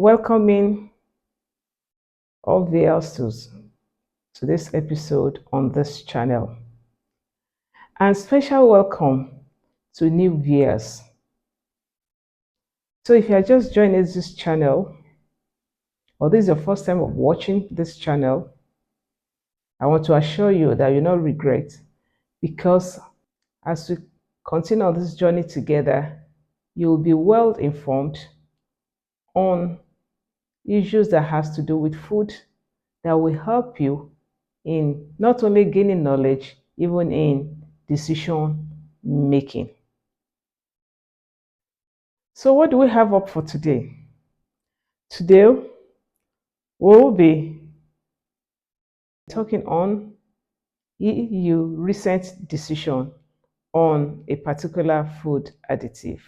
Welcoming all viewers to this episode on this channel, and special welcome to new viewers. So if you are just joining this channel, or this is your first time of watching this channel, I want to assure you that you'll not regret, because as we continue on this journey together, you will be well informed on issues that has to do with food that will help you in not only gaining knowledge, even in decision making. So what do we have up for today? Today, we'll be talking on EU recent decision on a particular food additive.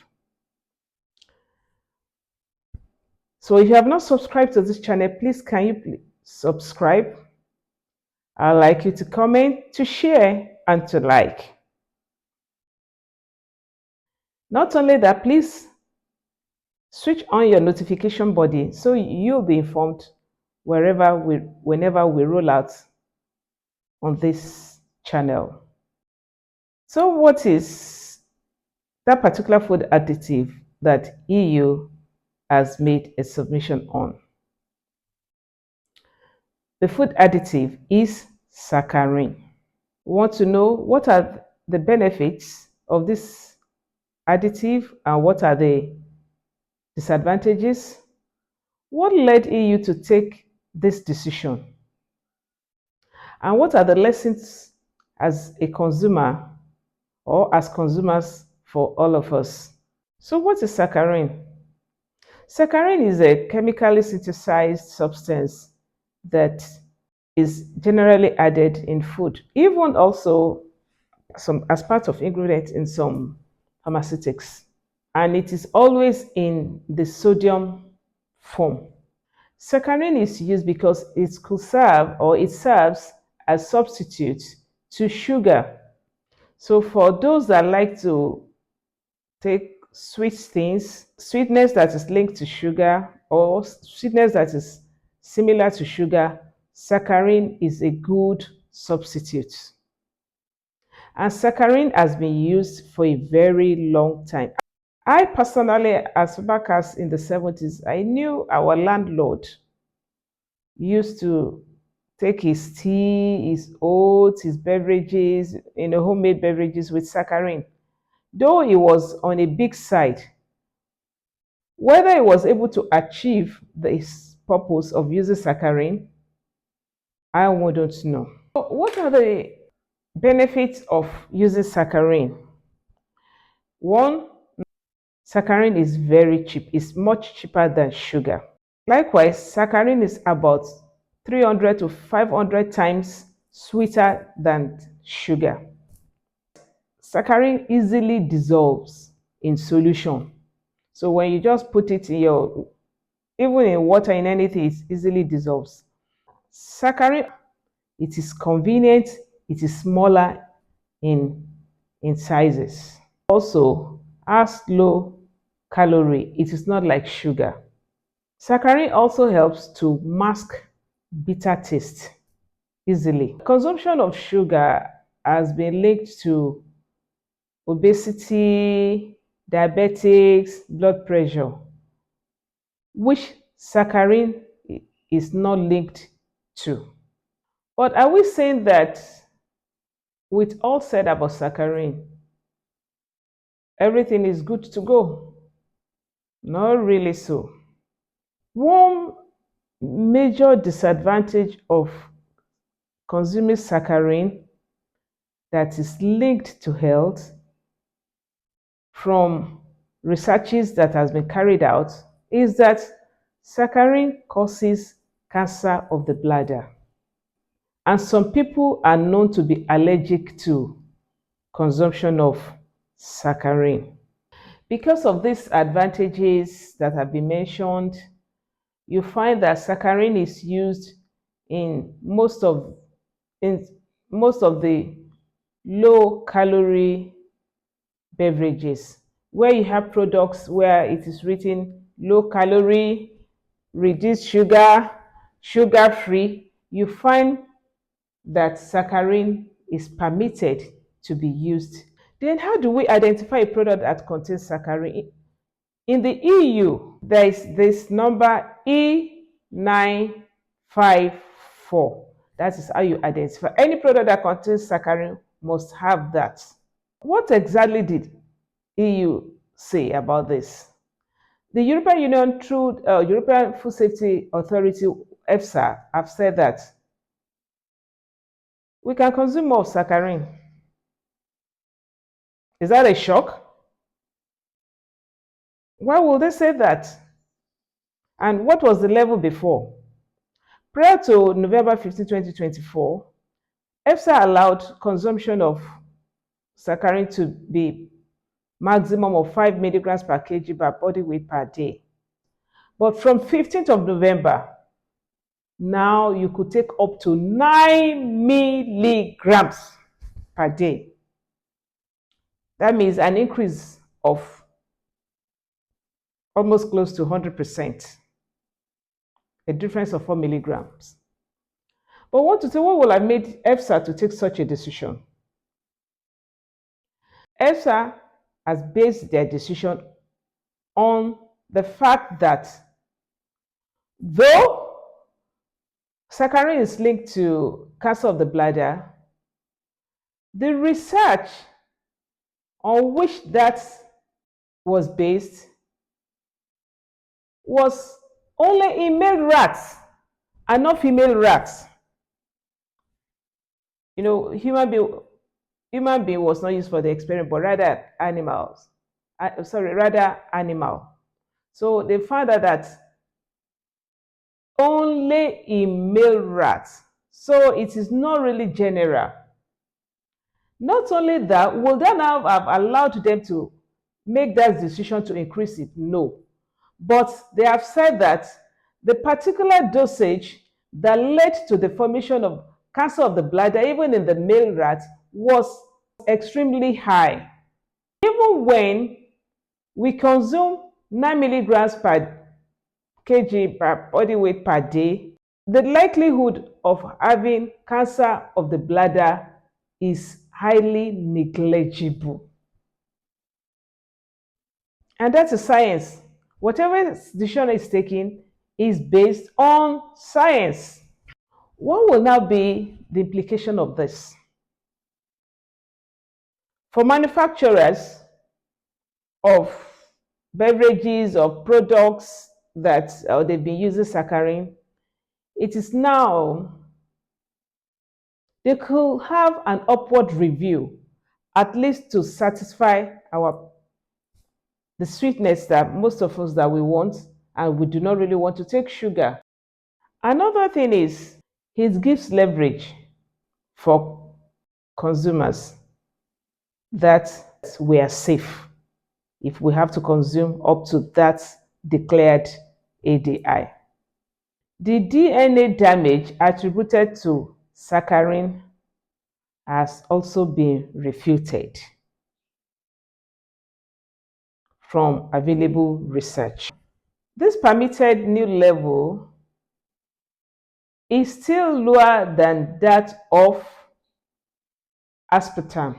So if you have not subscribed to this channel, please can you please subscribe? I'd like you to comment, to share, and to like. Not only that, please switch on your notification button so you'll be informed whenever we roll out on this channel. So what is that particular food additive that EU has made a submission on? The food additive is saccharin. We want to know what are the benefits of this additive and what are the disadvantages. What led EU to take this decision? And what are the lessons as a consumer or as consumers for all of us? So what is saccharin? Saccharin is a chemically synthesized substance that is generally added in food, even also as part of ingredients in some pharmaceutics. And it is always in the sodium form. Saccharin is used because it serves as substitute to sugar. So for those that like to take sweet things, sweetness that is linked to sugar or sweetness that is similar to sugar, saccharin is a good substitute. And saccharin has been used for a very long time. I personally, as back as in the 70s, I knew our landlord used to take his tea, his oats, his beverages, homemade beverages with saccharin. Though he was on a big side, whether he was able to achieve this purpose of using saccharin, I wouldn't know. So what are the benefits of using saccharin? One, saccharin is very cheap. It's much cheaper than sugar. Likewise, saccharin is about 300 to 500 times sweeter than sugar. Saccharin easily dissolves in solution. So when you just put it in even in water, in anything, it easily dissolves. Saccharin, it is convenient, it is smaller in sizes. Also, has low calorie. It is not like sugar. Saccharin also helps to mask bitter taste easily. Consumption of sugar has been linked to obesity, diabetics, blood pressure, which saccharin is not linked to. But are we saying that with all said about saccharin, everything is good to go? Not really so. One major disadvantage of consuming saccharin that is linked to health from researches that has been carried out is that saccharin causes cancer of the bladder. And some people are known to be allergic to consumption of saccharin. Because of these advantages that have been mentioned, you find that saccharin is used in most of the low calorie beverages, where you have products where it is written low calorie, reduced sugar, sugar free, you find that saccharin is permitted to be used. Then, how do we identify a product that contains saccharin? In the EU, there is this number E954. That is how you identify. Any product that contains saccharin must have that. What exactly did EU say about this? The European Union, through European Food Safety Authority, EFSA, have said that we can consume more saccharin. Is that a shock? Why would they say that? And what was the level before? Prior to November 15, 2024, EFSA allowed consumption of saccharin to be maximum of 5 milligrams per kg by body weight per day. But from 15th of November, now you could take up to 9 milligrams per day. That means an increase of almost close to 100%, a difference of 4 milligrams. But I want to say, what will have made EFSA to take such a decision? EFSA has based their decision on the fact that though saccharin is linked to cancer of the bladder, the research on which that was based was only in male rats and not female rats. You know, human being was not used for the experiment, but rather animals. Rather animal. So they found out that only in male rats. So it is not really general. Not only that, will they now have allowed them to make that decision to increase it? No. But they have said that the particular dosage that led to the formation of cancer of the bladder, even in the male rat, was extremely high. Even when we consume 9 milligrams per kg per body weight per day, the likelihood of having cancer of the bladder is highly negligible. And that's a science. Whatever decision is taken is based on science. What will now be the implication of this? For manufacturers of beverages or products that they've been using saccharin, it is now, they could have an upward review, at least to satisfy the sweetness that most of us that we want, and we do not really want to take sugar. Another thing is it gives leverage for consumers that we are safe if we have to consume up to that declared ADI. The DNA damage attributed to saccharin has also been refuted from available research. This permitted new level is still lower than that of aspartame,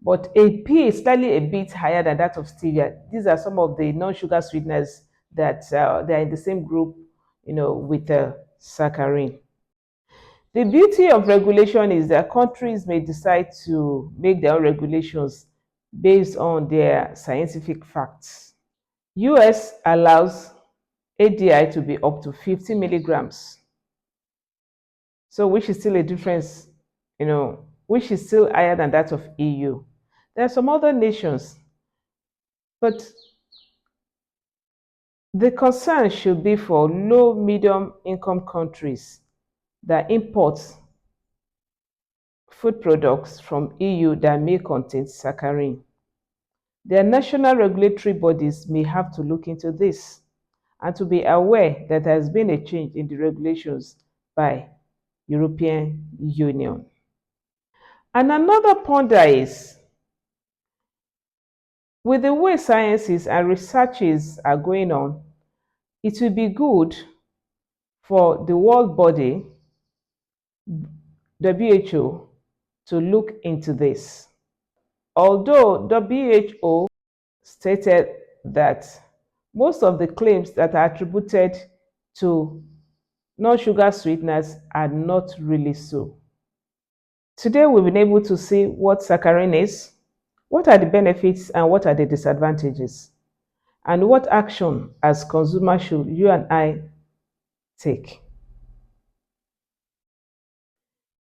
but slightly a bit higher than that of stevia. These are some of the non-sugar sweeteners that they are in the same group, with saccharin. The beauty of regulation is that countries may decide to make their own regulations based on their scientific facts. US allows ADI to be up to 50 milligrams. So which is still a difference, which is still higher than that of EU. There are some other nations, but the concern should be for low, medium income countries that import food products from EU that may contain saccharin. Their national regulatory bodies may have to look into this and to be aware that there has been a change in the regulations by European Union. And another ponder is, with the way sciences and researches are going on, It will be good for the world body, WHO, to look into this. Although WHO stated that most of the claims that are attributed to non-sugar sweeteners are not really so. Today, we've been able to see what saccharin is, what are the benefits and what are the disadvantages, and what action as consumers should you and I take.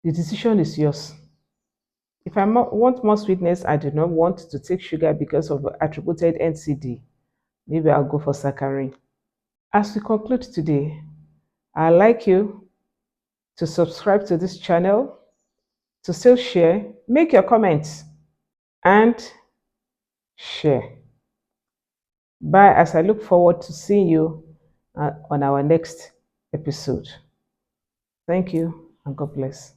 The decision is yours. If I want more sweetness, I do not want to take sugar because of attributed NCD. Maybe I'll go for saccharin. As we conclude today, I'd like you to subscribe to this channel, to still share, make your comments, and share. Bye, as I look forward to seeing you on our next episode. Thank you and God bless.